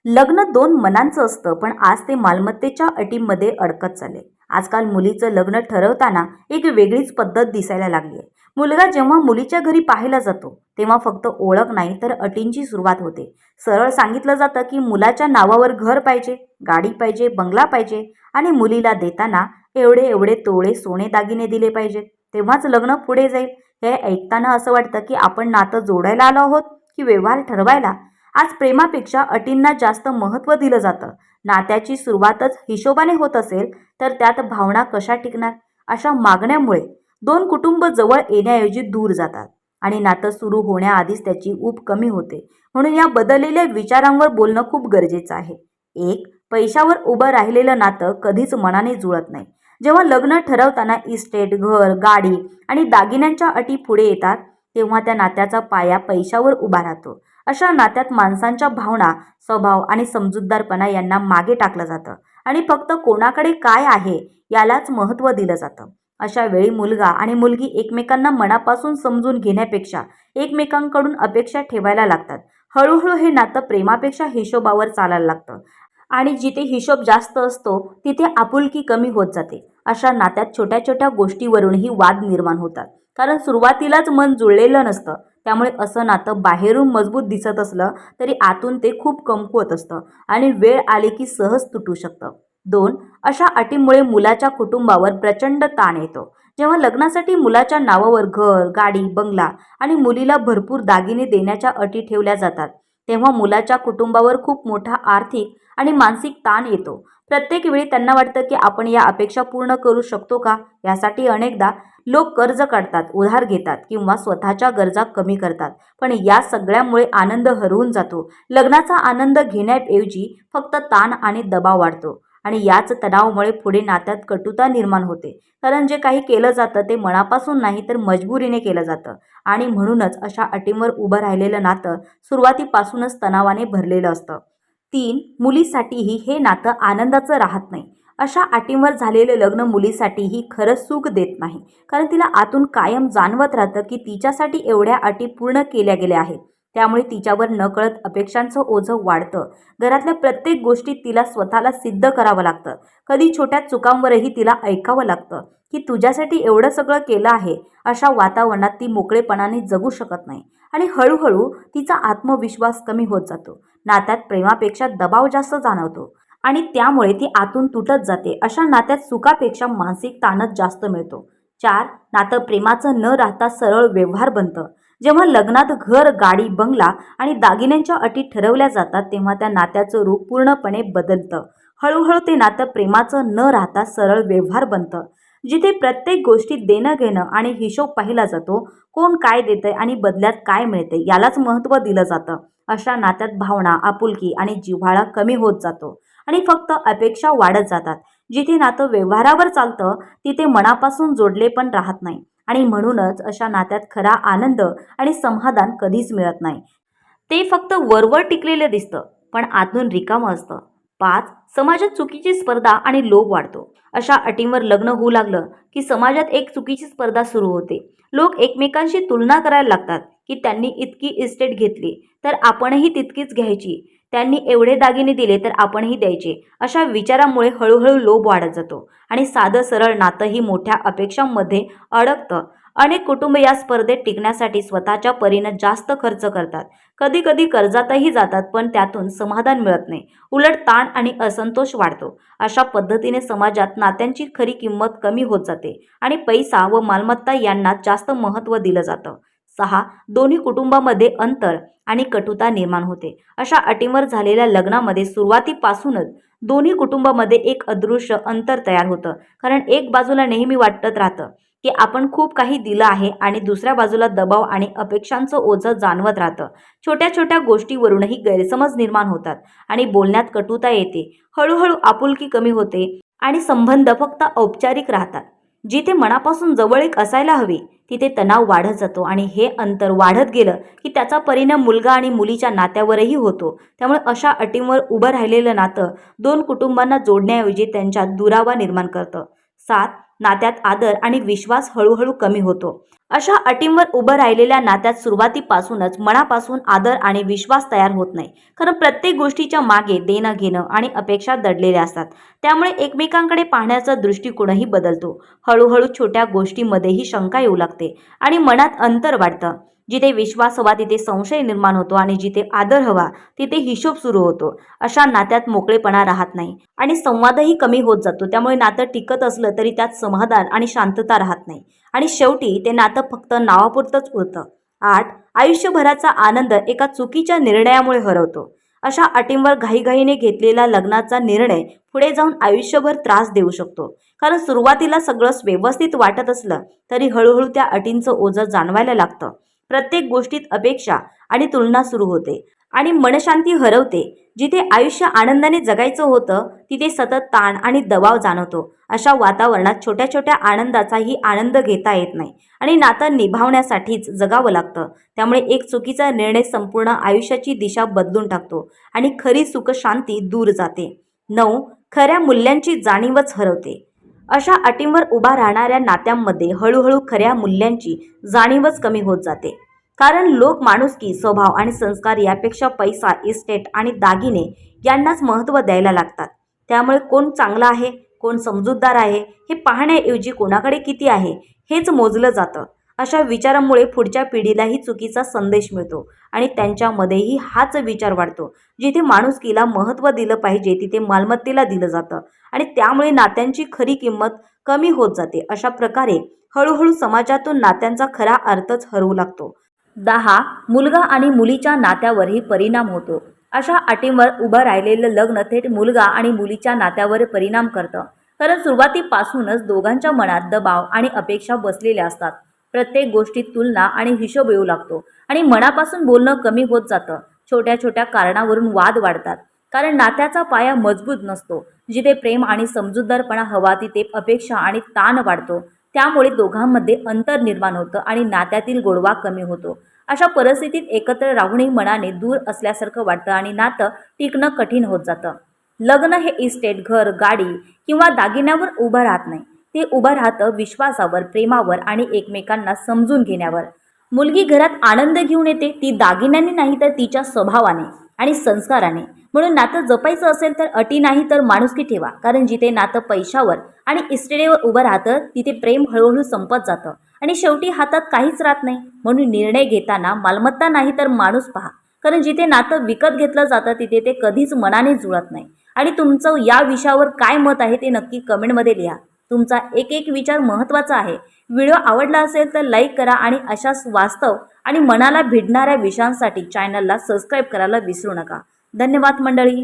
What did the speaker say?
लग्न दोन मनांचं असतं, पण आज ते मालमत्तेच्या अटींमध्ये अडकत चालले. आजकाल मुलीचं लग्न ठरवताना एक वेगळीच पद्धत दिसायला लागली आहे. मुलगा जेव्हा मुलीच्या घरी पाहायला जातो, तेव्हा फक्त ओळख नाही तर अटींची सुरुवात होते. सरळ सांगितलं जातं की मुलाच्या नावावर घर पाहिजे, गाडी पाहिजे, बंगला पाहिजे आणि मुलीला देताना एवढे एवढे तोळे सोने दागिने दिले पाहिजेत, तेव्हाच लग्न पुढे जाईल. हे ऐकताना असं वाटतं की आपण नातं जोडायला आलो आहोत की व्यवहार ठरवायला. आज प्रेमापेक्षा अटींना जास्त महत्त्व दिलं जातं. नात्याची सुरुवातच हिशोबाने होत असेल तर त्यात भावना कशा टिकणार? अशा मागण्यामुळे दोन कुटुंब जवळ येण्याऐवजी दूर जातात आणि नातं सुरू होण्याआधीच त्याची ऊब कमी होते. म्हणून या बदललेल्या विचारांवर बोलणं खूप गरजेचं आहे. एक, पैशावर उभं राहिलेलं नातं कधीच मनाने जुळत नाही. जेव्हा लग्न ठरवताना इस्टेट, घर, गाडी आणि दागिन्यांच्या अटी पुढे येतात, तेव्हा त्या नात्याचा पाया पैशावर उभा राहतो. अशा नात्यात माणसांच्या भावना, स्वभाव आणि समजूतदारपणा यांना मागे टाकलं जातं आणि फक्त कोणाकडे काय आहे यालाच महत्त्व दिलं जातं. अशा वेळी मुलगा आणि मुलगी एकमेकांना मनापासून समजून घेण्यापेक्षा एकमेकांकडून अपेक्षा ठेवायला लागतात. हळूहळू हे नातं प्रेमापेक्षा हिशोबावर चालायला लागतं आणि जिथे हिशोब जास्त असतो तिथे आपुलकी कमी होत जाते. अशा नात्यात छोट्या छोट्या गोष्टीवरूनही वाद निर्माण होतात, कारण सुरुवातीलाच मन जुळलेलं नसतं. त्यामुळे असं नातं बाहेरून मजबूत दिसत असलं तरी आतून ते खूप कमकुवत असतं आणि वेळ आली की सहज तुटू शकतं. दोन, अशा अटीमुळे मुलाच्या कुटुंबावर प्रचंड ताण येतो. जेव्हा लग्नासाठी मुलाच्या नावावर घर, गाडी, बंगला आणि मुलीला भरपूर दागिने देण्याच्या अटी ठेवल्या जातात, तेव्हा मुलाच्या कुटुंबावर खूप मोठा आर्थिक आणि मानसिक ताण येतो. प्रत्येक वेळी त्यांना वाटतं की आपण या अपेक्षा पूर्ण करू शकतो का? यासाठी अनेकदा लोक कर्ज काढतात, उधार घेतात किंवा स्वतःच्या गरजा कमी करतात. पण या सगळ्यामुळे आनंद हरवून जातो. लग्नाचा आनंद घेण्याऐवजी फक्त ताण आणि दबाव वाढतो आणि याच तणावामुळे पुढे नात्यात कटुता निर्माण होते. कारण जे काही केलं जातं ते मनापासून नाही तर मजबुरीने केलं जातं आणि म्हणूनच अशा अटींवर उभं राहिलेलं नातं सुरुवातीपासूनच तणावाने भरलेलं असतं. तीन, मुलीसाठीही हे नातं आनंदाचं राहत नाही. अशा अटींवर झालेलं लग्न मुलीसाठीही खरं सुख देत नाही, कारण तिला आतून कायम जाणवत राहतं की तिच्यासाठी एवढ्या अटी पूर्ण केल्या गेल्या आहेत. त्यामुळे तिच्यावर नकळत अपेक्षांचं ओझं वाढतं. घरातल्या प्रत्येक गोष्टीत तिला स्वतःला सिद्ध करावं लागतं. कधी छोट्या चुकांवरही तिला ऐकावं लागतं की तुझ्यासाठी एवढं सगळं केलं आहे. अशा वातावरणात ती मोकळेपणाने जगू शकत नाही आणि हळूहळू तिचा आत्मविश्वास कमी होत जातो. नात्यात प्रेमापेक्षा दबाव जास्त जाणवतो आणि त्यामुळे ती आतून तुटत जाते. अशा नात्यात सुखापेक्षा मानसिक ताणच जास्त मिळतो. चार, नातं प्रेमाचं न राहता सरळ व्यवहार बनतं. जेव्हा लग्नात घर, गाडी, बंगला आणि दागिन्यांच्या अटी ठरवल्या जातात, तेव्हा त्या नात्याचं रूप पूर्णपणे बदलतं. हळूहळू ते नातं प्रेमाचं न राहता सरळ व्यवहार बनतं, जिथे प्रत्येक गोष्टीत देणं घेणं आणि हिशोब पाहिला जातो. कोण काय देतंय आणि बदल्यात काय मिळतंय यालाच महत्त्व दिलं जातं. अशा नात्यात भावना, आपुलकी आणि जिव्हाळा कमी होत जातो आणि फक्त अपेक्षा वाढत जातात. जिथे नातं व्यवहारावर चालतं तिथे मनापासून जोडले पण राहत नाही आणि म्हणूनच अशा नात्यात खरा आनंद आणि समाधान कधीच मिळत नाही. ते फक्त वरवर टिकलेलं दिसतं, पण आतून रिकामं असतं. पाच, समाजात चुकीची स्पर्धा आणि लोभ वाढतो. अशा अटींवर लग्न होऊ लागलं की समाजात एक चुकीची स्पर्धा सुरू होते. लोक एकमेकांशी तुलना करायला लागतात की त्यांनी इतकी इस्टेट घेतली तर आपणही तितकीच घ्यायची, त्यांनी एवढे दागिने दिले तर आपणही द्यायचे. अशा विचारामुळे हळूहळू लोभ वाढत जातो आणि साधं सरळ नातंही मोठ्या अपेक्षांमध्ये अडकतं. अनेक कुटुंब या स्पर्धेत टिकण्यासाठी स्वतःच्या परीनं जास्त खर्च करतात. कधी कधी कर्जातही जातात, पण त्यातून समाधान मिळत नाही. उलट ताण आणि असंतोष वाढतो. अशा पद्धतीने समाजात नात्यांची खरी किंमत कमी होत जाते आणि पैसा व मालमत्ता यांना जास्त महत्त्व दिलं जातं. सहा, दोन्ही कुटुंबामध्ये अंतर आणि कटुता निर्माण होते. अशा अटींवर झालेल्या लग्नामध्ये सुरुवातीपासूनच दोन्ही कुटुंबामध्ये एक अदृश्य अंतर तयार होतं, कारण एक बाजूला नेहमी वाटत राहतं की आपण खूप काही दिलं आहे आणि दुसऱ्या बाजूला दबाव आणि अपेक्षांचं ओझं जाणवत राहतं. छोट्या छोट्या गोष्टीवरूनही गैरसमज निर्माण होतात आणि बोलण्यात कटुता येते. हळूहळू आपुलकी कमी होते आणि संबंध फक्त औपचारिक राहतात. जिथे मनापासून जवळीक असायला हवी तिथे तणाव वाढत जातो आणि हे अंतर वाढत गेलं की त्याचा परिणाम मुलगा आणि मुलीच्या नात्यावरही होतो. त्यामुळे अशा अटींवर उभं राहिलेलं नातं दोन कुटुंबांना जोडण्याऐवजी त्यांच्यात दुरावा निर्माण करतं. सात, नात्यात आदर आणि विश्वास हळूहळू कमी होतो. अशा अटींवर उभं राहिलेल्या नात्यात सुरुवातीपासूनच मनापासून आदर आणि विश्वास तयार होत नाही. कारण प्रत्येक गोष्टीच्या मागे देणं घेणं आणि अपेक्षा दडलेल्या असतात. त्यामुळे एकमेकांकडे पाहण्याचा दृष्टिकोनही बदलतो. हळूहळू छोट्या गोष्टींमध्येही शंका येऊ लागते आणि मनात अंतर वाढतं. जिथे विश्वास हवा तिथे संशय निर्माण होतो आणि जिथे आदर हवा तिथे हिशोब सुरू होतो. अशा नात्यात मोकळेपणा राहत नाही आणि संवादही कमी होत जातो. त्यामुळे नातं टिकत असलं तरी त्यात समाधान आणि शांतता राहत नाही आणि शेवटी ते नातं फक्त नावापुरतंच उरतं. 8. आयुष्यभराचा आनंद एका चुकीच्या निर्णयामुळे हरवतो. अशा अटींवर घाईघाईने घेतलेला लग्नाचा निर्णय पुढे जाऊन आयुष्यभर त्रास देऊ शकतो. कारण सुरुवातीला सगळं व्यवस्थित वाटत असलं तरी हळूहळू त्या अटींचं ओझं जाणवायला लागतं. प्रत्येक गोष्टीत अपेक्षा आणि तुलना सुरू होते आणि मनशांती हरवते. जिथे आयुष्य आनंदाने जगायचं होतं तिथे सतत ताण आणि दबाव जाणवतो. अशा वातावरणात छोट्या छोट्या आनंदाचाही आनंद घेता येत नाही आणि नातं निभावण्यासाठीच जगावं लागतं. त्यामुळे एक चुकीचा निर्णय संपूर्ण आयुष्याची दिशा बदलून टाकतो आणि खरी सुख शांती दूर जाते. 9. खऱ्या मूल्यांची जाणीवच हरवते. अशा अटींवर उभा राहणाऱ्या नात्यांमध्ये हळूहळू खऱ्या मूल्यांची जाणीवच कमी होत जाते. कारण लोक माणुसकी, स्वभाव आणि संस्कार यापेक्षा पैसा, इस्टेट आणि दागिने यांनाच महत्त्व द्यायला लागतात. त्यामुळे कोण चांगला आहे, कोण समजूतदार आहे हे पाहण्याऐवजी कोणाकडे किती आहे हेच मोजलं जातं. अशा विचारामुळे पुढच्या पिढीलाही चुकीचा संदेश मिळतो आणि त्यांच्यामध्येही हाच विचार वाढतो. जिथे माणुसकीला महत्त्व दिलं पाहिजे तिथे मालमत्तेला दिलं जातं आणि त्यामुळे नात्यांची खरी किंमत कमी होत जाते. अशा प्रकारे हळूहळू समाजातून नात्यांचा खरा अर्थच हरवू लागतो. 10. मुलगा आणि मुलीच्या नात्यावरही परिणाम होतो. अशा अटींवर उभं राहिलेलं लग्न थेट मुलगा आणि मुलीच्या नात्यावर परिणाम करतं. कारण सुरुवातीपासूनच दोघांच्या मनात दबाव आणि अपेक्षा बसलेल्या असतात. प्रत्येक गोष्टीत तुलना आणि हिशोब येऊ लागतो आणि मनापासून बोलणं कमी होत जातं. छोट्या छोट्या कारणावरून वाद वाढतात कारण नात्याचा पाया मजबूत नसतो. जिथे प्रेम आणि समजूतदारपणा हवा तिथे अपेक्षा आणि ताण वाढतो. त्यामुळे दोघांमध्ये अंतर निर्माण होतं आणि नात्यातील गोडवा कमी होतो. अशा परिस्थितीत एकत्र राहूनही मनाने दूर असल्यासारखं वाटतं आणि नातं टिकणं कठीण होत जातं. लग्न हे इस्टेट, घर, गाडी किंवा दागिन्यावर उभं राहत नाही. ते उभं राहतं विश्वासावर, प्रेमावर आणि एकमेकांना समजून घेण्यावर. मुलगी घरात आनंद घेऊन येते ती दागिन्याने नाही तर तिच्या स्वभावाने आणि संस्काराने. म्हणून नातं जपायचं असेल तर अटी नाही तर माणुसकी ठेवा. कारण जिथे नातं पैशावर आणि इस्टेटीवर उभं राहतं तिथे प्रेम हळूहळू संपत जातं आणि शेवटी हातात काहीच राहत नाही. म्हणून निर्णय घेताना मालमत्ता नाही तर माणूस पहा. कारण जिथे नातं विकत घेतलं जातं तिथे ते कधीच मनाने जुळत नाही. आणि तुमचं या विषयावर काय मत आहे ते नक्की कमेंटमध्ये लिहा. तुमचा एक एक विचार महत्त्वाचा आहे. व्हिडिओ आवडला असेल तर लाईक करा आणि अशाच वास्तव आणि मनाला भिडणाऱ्या विषयांसाठी चॅनलला सबस्क्राईब करायला विसरू नका. धन्यवाद मंडळी.